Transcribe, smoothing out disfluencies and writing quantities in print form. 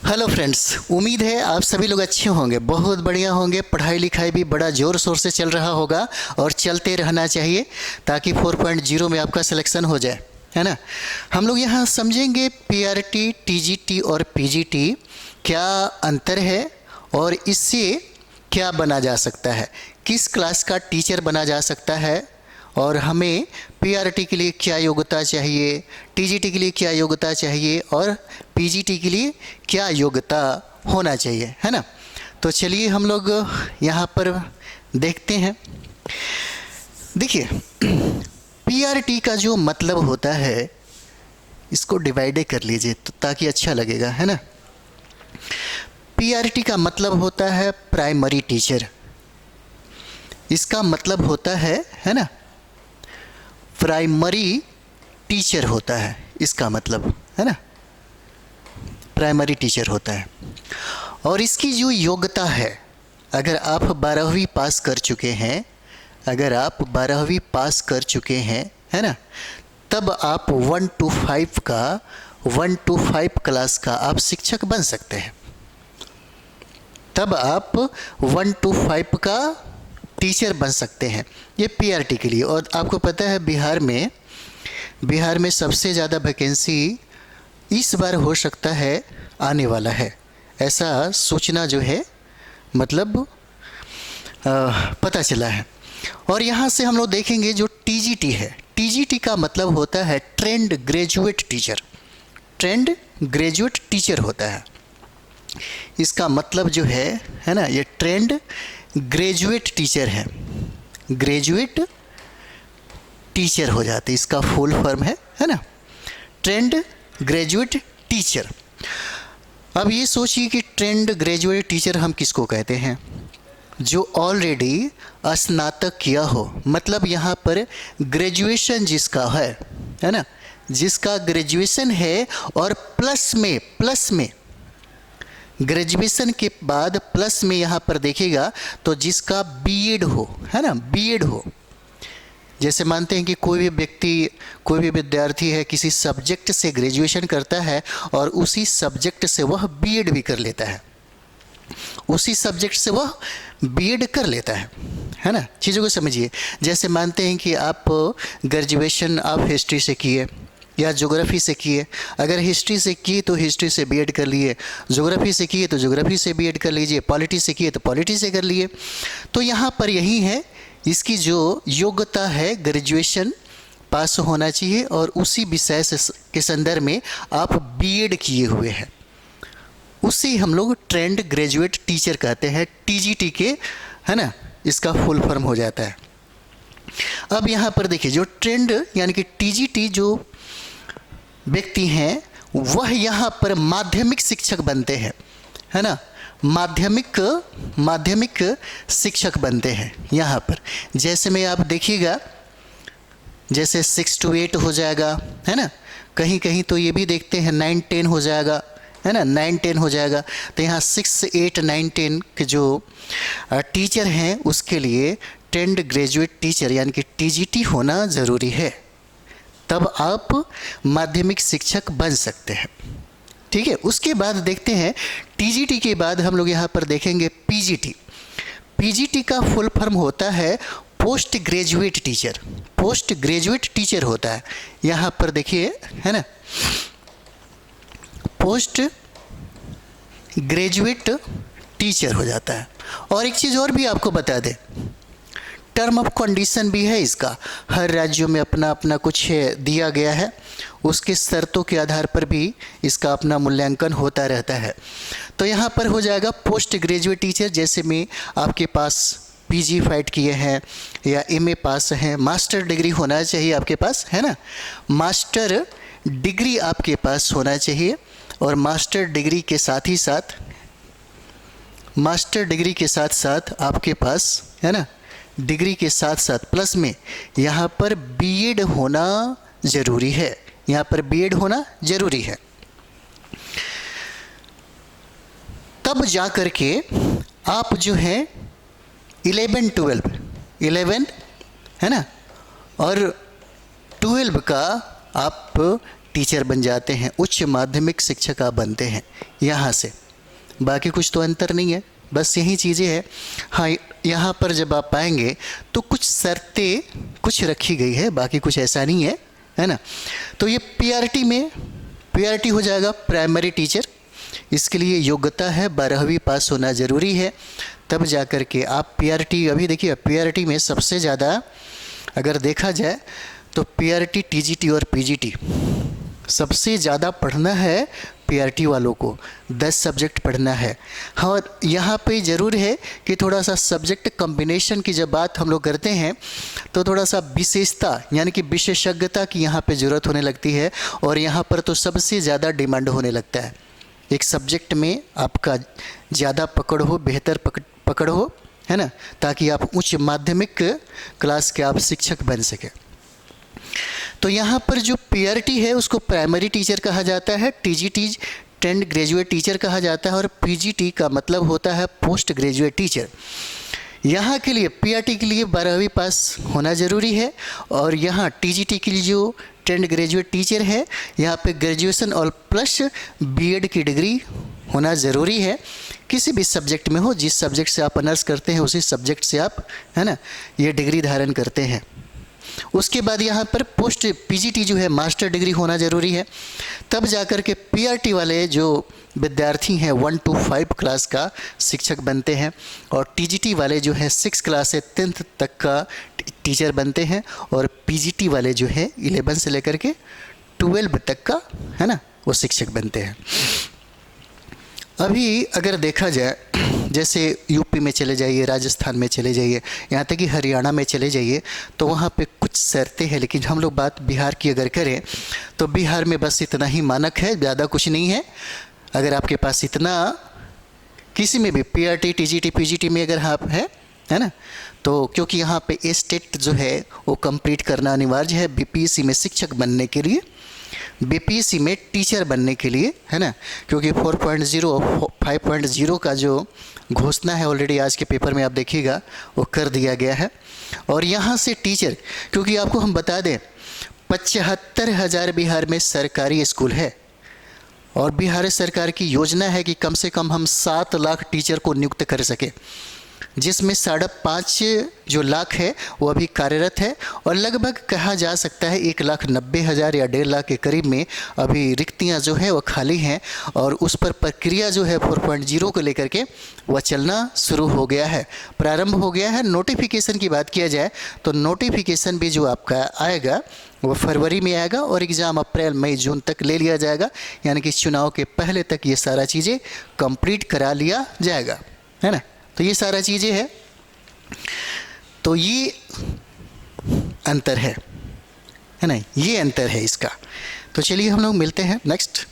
Hello friends, उम्मीद है आप सभी लोग अच्छे होंगे, बहुत बढ़िया होंगे। पढ़ाई लिखाई भी बड़ा ज़ोर शोर से चल रहा होगा और चलते रहना चाहिए ताकि 4.0 में आपका सिलेक्शन हो जाए, है ना। हम लोग यहाँ समझेंगे पीआरटी, टीजीटी और पीजीटी क्या अंतर है और इससे क्या बना जा सकता है, किस क्लास का टीचर बना जा सकता है और हमें पीआरटी के लिए क्या योग्यता चाहिए, टीजीटी के लिए क्या योग्यता चाहिए और पीजीटी के लिए क्या योग्यता होना चाहिए, है ना। तो चलिए हम लोग यहाँ पर देखते हैं। देखिए, पीआरटी का जो मतलब होता है इसको डिवाइड कर लीजिए तो ताकि अच्छा लगेगा, है ना। पीआरटी का मतलब होता है प्राइमरी टीचर। इसका मतलब होता है ना, प्राइमरी टीचर होता है, इसका मतलब, है ना, प्राइमरी टीचर होता है। और इसकी जो योग्यता है, अगर आप 12वीं पास कर चुके हैं, अगर आप 12वीं पास कर चुके हैं, है ना, तब आप 1 to 5 क्लास का आप शिक्षक बन सकते हैं। तब आप 1 to 5 का टीचर बन सकते हैं, ये पीआरटी के लिए। और आपको पता है बिहार में सबसे ज़्यादा वैकेंसी इस बार हो सकता है आने वाला है, ऐसा सूचना जो है मतलब पता चला है। और यहाँ से हम लोग देखेंगे जो टीजीटी है, टीजीटी का मतलब होता है trained graduate teacher. Trained graduate teacher होता है, इसका मतलब जो है ना, ये ट्रेंड ग्रेजुएट टीचर है, ग्रेजुएट टीचर हो जाते, इसका फुल फॉर्म है ना, ट्रेंड ग्रेजुएट टीचर। अब ये सोचिए कि ट्रेंड ग्रेजुएट टीचर हम किसको कहते हैं, जो ऑलरेडी स्नातक किया हो, मतलब यहाँ पर ग्रेजुएशन जिसका है ना, जिसका ग्रेजुएशन है और प्लस में ग्रेजुएशन के बाद प्लस में यहाँ पर देखिएगा तो जिसका बीएड हो, है ना, बीएड हो। जैसे मानते हैं कि कोई भी विद्यार्थी है, किसी सब्जेक्ट से ग्रेजुएशन करता है और उसी सब्जेक्ट से वह बीएड भी कर लेता है, उसी सब्जेक्ट से वह बीएड कर लेता है ना। चीज़ों को समझिए। जैसे मानते हैं कि आप ग्रेजुएशन आप हिस्ट्री से किए या ज्योग्राफी से किए, अगर हिस्ट्री से किए तो हिस्ट्री से बीएड कर लिए, ज्योग्राफी से किए तो ज्योग्राफी से बीएड कर लीजिए, पॉलिटी से किए तो पॉलिटी से कर लिए। तो यहाँ पर यही है, इसकी जो योग्यता है ग्रेजुएशन पास होना चाहिए और उसी विषय के संदर्भ में आप बीएड किए हुए हैं, उसी हम लोग ट्रेंड ग्रेजुएट टीचर कहते हैं, टीजीटी के, है ना, इसका फुल फॉर्म हो जाता है। अब यहाँ पर देखिए, जो ट्रेंड यानी कि टीजीटी जो व्यक्ति हैं वह यहाँ पर माध्यमिक शिक्षक बनते हैं, है ना, माध्यमिक शिक्षक बनते हैं यहाँ पर। जैसे में आप देखिएगा, जैसे 6 to 8 हो जाएगा, है ना, कहीं कहीं तो ये भी देखते हैं 9, 10 हो जाएगा, है ना, 9, 10 हो जाएगा। तो यहाँ 6, 8, 9, 10 के जो टीचर हैं उसके लिए ट्रेंड ग्रेजुएट टीचर यानी कि टीजीटी होना ज़रूरी है, तब आप माध्यमिक शिक्षक बन सकते हैं। ठीक है। उसके बाद देखते हैं टीजीटी के बाद हम लोग यहाँ पर देखेंगे पीजीटी। पीजीटी का फुल फॉर्म होता है post graduate teacher, post graduate teacher होता है। यहाँ पर देखिए, है ना, पोस्ट ग्रेजुएट टीचर हो जाता है। और एक चीज़ और भी आपको बता दें, टर्म ऑफ कंडीशन भी है इसका, हर राज्यों में अपना अपना कुछ दिया गया है, उसके शर्तों के आधार पर भी इसका अपना मूल्यांकन होता रहता है। तो यहाँ पर हो जाएगा पोस्ट ग्रेजुएट टीचर, जैसे में आपके पास पीजी फाइट किए हैं या एमए पास हैं, मास्टर डिग्री होना चाहिए आपके पास, है ना, मास्टर डिग्री आपके पास होना चाहिए। और मास्टर डिग्री के साथ साथ आपके पास, है ना, डिग्री के साथ साथ प्लस में यहाँ पर बीएड होना ज़रूरी है, यहाँ पर बीएड होना ज़रूरी है। तब जा कर के आप जो है 11 है ना, और 12 का आप टीचर बन जाते हैं, उच्च माध्यमिक शिक्षक आप बनते हैं यहाँ से। बाकी कुछ तो अंतर नहीं है, बस यही चीज़ें हैं। हाँ, यहाँ पर जब आप आएंगे तो कुछ शर्तें कुछ रखी गई है, बाकी कुछ ऐसा नहीं है ना। तो ये पीआरटी में, पीआरटी हो जाएगा प्राइमरी टीचर। इसके लिए योग्यता है 12वीं पास होना ज़रूरी है, तब जा कर के आप पीआरटी। अभी देखिए पीआरटी में सबसे ज़्यादा अगर देखा जाए तो पीआरटी, टीजीटी और पीजीटी सबसे ज़्यादा पढ़ना है पीआरटी वालों को, 10 सब्जेक्ट पढ़ना है। हाँ, और यहाँ पे ज़रूर है कि थोड़ा सा सब्जेक्ट कॉम्बिनेशन की जब बात हम लोग करते हैं तो थोड़ा सा विशेषता यानी कि विशेषज्ञता की यहाँ पे ज़रूरत होने लगती है, और यहाँ पर तो सबसे ज़्यादा डिमांड होने लगता है। एक सब्जेक्ट में आपका ज़्यादा पकड़ हो, बेहतर पकड़ हो, है ना, ताकि आप उच्च माध्यमिक क्लास के आप शिक्षक बन सके। तो यहाँ पर जो पीआरटी है उसको प्राइमरी टीचर कहा जाता है, टीजीटी ट्रेंड ग्रेजुएट टीचर कहा जाता है, और पीजीटी का मतलब होता है पोस्ट ग्रेजुएट टीचर। यहाँ के लिए पीआरटी के लिए 12वीं पास होना ज़रूरी है, और यहाँ टीजीटी के लिए जो ट्रेंड ग्रेजुएट टीचर है यहाँ पे ग्रेजुएशन और प्लस बीएड की डिग्री होना ज़रूरी है, किसी भी सब्जेक्ट में हो। जिस सब्जेक्ट से आप ऑनर्स करते हैं उसी सब्जेक्ट से आप, है ना, ये डिग्री धारण करते हैं। उसके बाद यहाँ पर पोस्ट पीजीटी जो है मास्टर डिग्री होना ज़रूरी है, तब जाकर के पीआरटी वाले जो विद्यार्थी हैं 1 to 5 क्लास का शिक्षक बनते हैं, और टीजीटी वाले जो है 6 क्लास से 10th तक का टीचर बनते हैं, और पीजीटी वाले जो है 11 से लेकर के 12 तक का, है ना, वो शिक्षक बनते हैं। अभी अगर देखा जाए, जैसे यूपी में चले जाइए, राजस्थान में चले जाइए, यहाँ तक कि हरियाणा में चले जाइए, तो वहाँ पे कुछ शर्तें हैं। लेकिन हम लोग बात बिहार की अगर करें तो बिहार में बस इतना ही मानक है, ज़्यादा कुछ नहीं है। अगर आपके पास इतना किसी में भी पीआरटी, टीजीटी, पीजीटी में अगर आप है ना, तो क्योंकि यहाँ पे स्टेट जो है वो कंप्लीट करना अनिवार्य है बीपीएससी में शिक्षक बनने के लिए, बीपीएससी में टीचर बनने के लिए, है ना, क्योंकि 4.0 5.0 का जो घोषणा है ऑलरेडी आज के पेपर में आप देखिएगा वो कर दिया गया है। और यहाँ से टीचर, क्योंकि आपको हम बता दें 75,000 बिहार में सरकारी स्कूल है, और बिहार सरकार की योजना है कि कम से कम हम 7 लाख टीचर को नियुक्त कर सके, जिसमें 5.5 जो लाख है वो अभी कार्यरत है, और लगभग कहा जा सकता है 1,90,000 या 1.5 लाख के करीब में अभी रिक्तियां जो है वो खाली हैं, और उस पर प्रक्रिया जो है 4.0 को लेकर के वह चलना शुरू हो गया है, प्रारंभ हो गया है। नोटिफिकेशन की बात किया जाए तो नोटिफिकेशन भी जो आपका आएगा वो फरवरी में आएगा, और एग्ज़ाम अप्रैल, मई, जून तक ले लिया जाएगा, यानी कि चुनाव के पहले तक ये सारा चीज़ें कंप्लीट करा लिया जाएगा, है ना। तो ये सारा चीज़ें हैं, तो ये अंतर है ना, ये अंतर है इसका। तो चलिए हम लोग मिलते हैं नेक्स्ट।